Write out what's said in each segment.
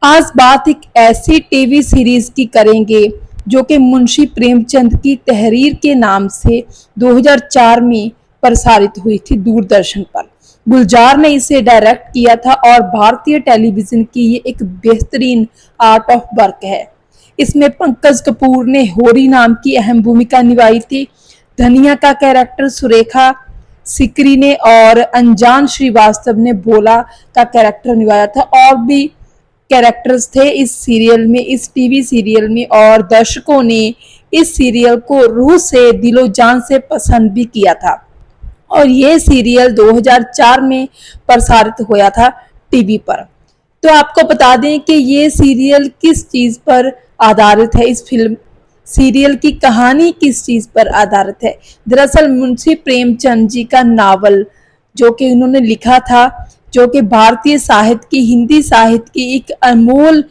आज बात एक ऐसी टीवी सीरीज की करेंगे जो कि मुंशी प्रेमचंद की तहरीर के नाम से 2004 में प्रसारित हुई थी दूरदर्शन पर। गुलजार ने इसे डायरेक्ट किया था और भारतीय टेलीविजन की ये एक बेहतरीन आर्ट ऑफ वर्क है। इसमें पंकज कपूर ने होरी नाम की अहम भूमिका निभाई थी। धनिया का कैरेक्टर सुरेखा सिकरी ने और अनजान श्रीवास्तव ने भोला का कैरेक्टर निभाया था। और भी कैरेक्टर्स थे इस सीरियल में, इस टीवी सीरियल में, और दर्शकों ने इस सीरियल को रूह से दिलो जान से पसंद भी किया था। और ये सीरियल 2004 में प्रसारित हुआ था टीवी पर। तो आपको बता दें कि ये सीरियल किस चीज पर आधारित है। इस फिल्म सीरियल की कहानी किस चीज पर आधारित है। दरअसल मुंशी प्रेमचंद जी का नावल जो कि उन्होंने लिखा था, जो कि भारतीय साहित्य की, हिंदी साहित्य की एक अनमोल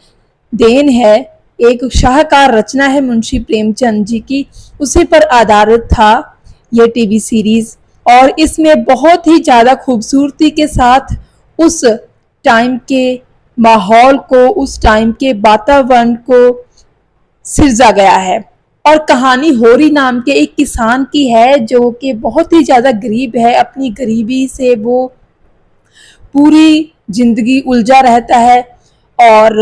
देन है, एक शाहकार रचना है मुंशी प्रेमचंद जी की, उसी पर आधारित था ये टीवी सीरीज। और इसमें बहुत ही ज्यादा खूबसूरती के साथ उस टाइम के माहौल को, उस टाइम के वातावरण को सिरजा गया है। और कहानी होरी नाम के एक किसान की है जो कि बहुत ही ज्यादा गरीब है। अपनी गरीबी से वो पूरी जिंदगी उलझा रहता है और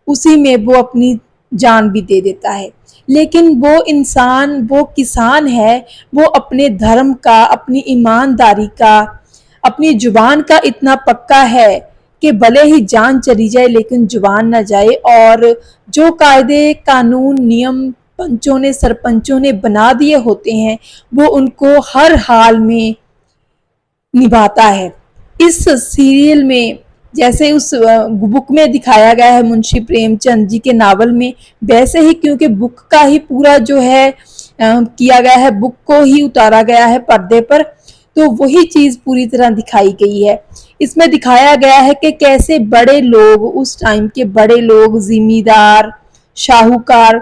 उसी में वो अपनी जान भी दे देता है। लेकिन वो इंसान, वो किसान है, वो अपने धर्म का, अपनी ईमानदारी का, अपनी जुबान का इतना पक्का है कि भले ही जान चली जाए लेकिन जुबान न जाए। और जो कायदे कानून नियम पंचों ने, सरपंचों ने बना दिए होते हैं, वो उनको हर हाल में निभाता है। इस सीरियल में जैसे उस बुक में दिखाया गया है मुंशी प्रेमचंद जी के नावल में, वैसे ही, क्योंकि बुक का ही पूरा जो है किया गया है, बुक को ही उतारा गया है पर्दे पर, तो वही चीज पूरी तरह दिखाई गई है। इसमें दिखाया गया है कि कैसे बड़े लोग, उस टाइम के बड़े लोग, जिमीदार, शाहूकार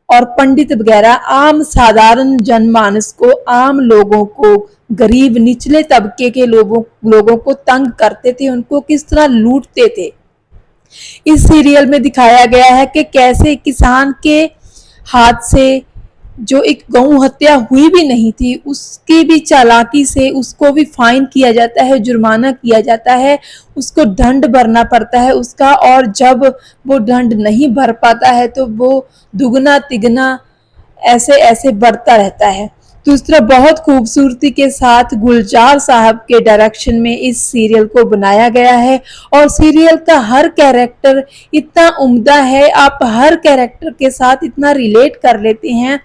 और पंडित वगैरह आम साधारण जनमानस को, आम लोगों को, गरीब निचले तबके के लोगों को तंग करते थे, उनको किस तरह लूटते थे। इस सीरियल में दिखाया गया है कि कैसे किसान के हाथ से जो एक गौ हत्या हुई भी नहीं थी, उसकी भी चालाकी से उसको भी फाइन किया जाता है, जुर्माना किया जाता है, उसको दंड भरना पड़ता है उसका। और जब वो दंड नहीं भर पाता है तो वो दुगना तिगना ऐसे ऐसे बढ़ता रहता है। तो इस तरह बहुत खूबसूरती के साथ गुलजार साहब के डायरेक्शन में इस सीरियल को बनाया गया है। और सीरियल का हर कैरेक्टर इतना उम्दा है, आप हर कैरेक्टर के साथ इतना रिलेट कर लेते हैं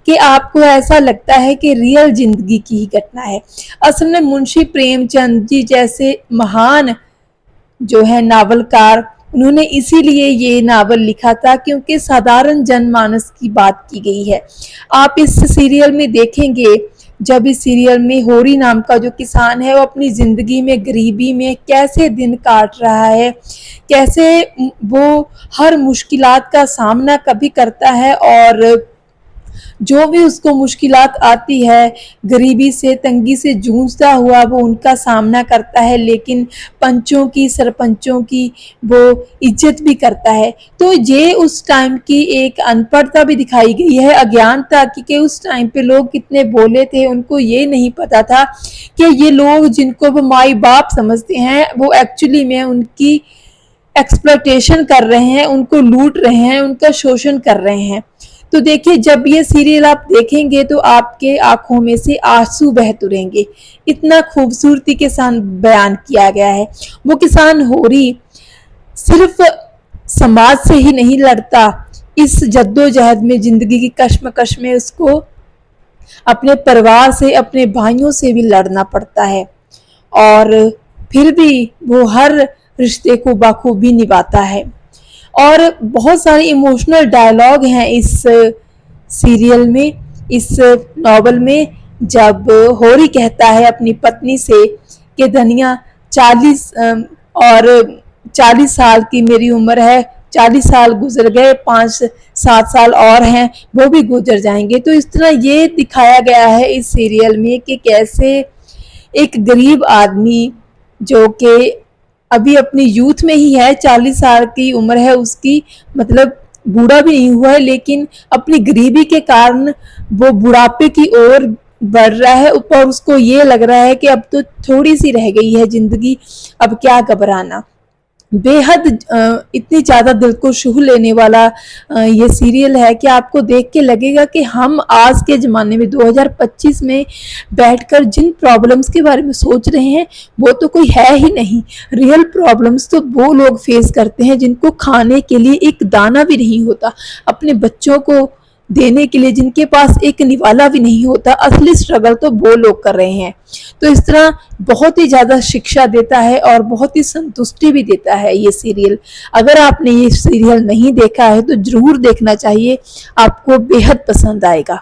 कि आपको ऐसा लगता है कि रियल जिंदगी की ही घटना है। असल में मुंशी प्रेमचंद जी जैसे महान जो है नावलकार, उन्होंने इसीलिए ये नावल लिखा था क्योंकि साधारण जनमानस की बात की गई है। आप इस सीरियल में देखेंगे, जब इस सीरियल में होरी नाम का जो किसान है वो अपनी जिंदगी में गरीबी में कैसे दिन काट रहा है, कैसे वो हर मुश्किलात का सामना कभी करता है, और जो भी उसको मुश्किलात आती है, गरीबी से, तंगी से जूझता हुआ वो उनका सामना करता है, लेकिन पंचों की, सरपंचों की वो इज्जत भी करता है। तो ये उस टाइम की एक अनपढ़ता भी दिखाई गई है, अज्ञानता की, कि उस टाइम पे लोग कितने भोले थे, उनको ये नहीं पता था कि ये लोग जिनको वो माई बाप समझते हैं वो एक्चुअली में उनकी एक्सप्लॉयटेशन कर रहे हैं, उनको लूट रहे हैं, उनका शोषण कर रहे हैं। तो देखिए, जब ये सीरियल आप देखेंगे तो आपके आंखों में से आंसू बह तुरेंगे, इतना खूबसूरती के साथ बयान किया गया है। वो किसान होरी सिर्फ समाज से ही नहीं लड़ता, इस जद्दोजहद में, जिंदगी की कश्मकश में उसको अपने परिवार से, अपने भाइयों से भी लड़ना पड़ता है, और फिर भी वो हर रिश्ते को बखूबी निभाता है। और बहुत सारे इमोशनल डायलॉग हैं इस सीरियल में, इस नॉवल में। जब होरी कहता है अपनी पत्नी से कि धनिया 40 और 40 साल की मेरी उम्र है, 40 साल गुजर गए, 5-7 साल और हैं, वो भी गुजर जाएंगे। तो इस तरह ये दिखाया गया है इस सीरियल में कि कैसे एक गरीब आदमी जो कि अभी अपनी यूथ में ही है, 40 साल की उम्र है उसकी, मतलब बूढ़ा भी नहीं हुआ है, लेकिन अपनी गरीबी के कारण वो बुढ़ापे की ओर बढ़ रहा है। ऊपर उसको ये लग रहा है कि अब तो थोड़ी सी रह गई है जिंदगी, अब क्या घबराना। बेहद इतनी ज़्यादा दिल को छू लेने वाला ये सीरियल है कि आपको देख के लगेगा कि हम आज के ज़माने में 2025 में बैठकर जिन प्रॉब्लम्स के बारे में सोच रहे हैं वो तो कोई है ही नहीं। रियल प्रॉब्लम्स तो वो लोग फेस करते हैं जिनको खाने के लिए एक दाना भी नहीं होता, अपने बच्चों को देने के लिए जिनके पास एक निवाला भी नहीं होता। असली स्ट्रगल तो वो लोग कर रहे हैं। तो इस तरह बहुत ही ज़्यादा शिक्षा देता है और बहुत ही संतुष्टि भी देता है ये सीरियल। अगर आपने ये सीरियल नहीं देखा है तो ज़रूर देखना चाहिए, आपको बेहद पसंद आएगा।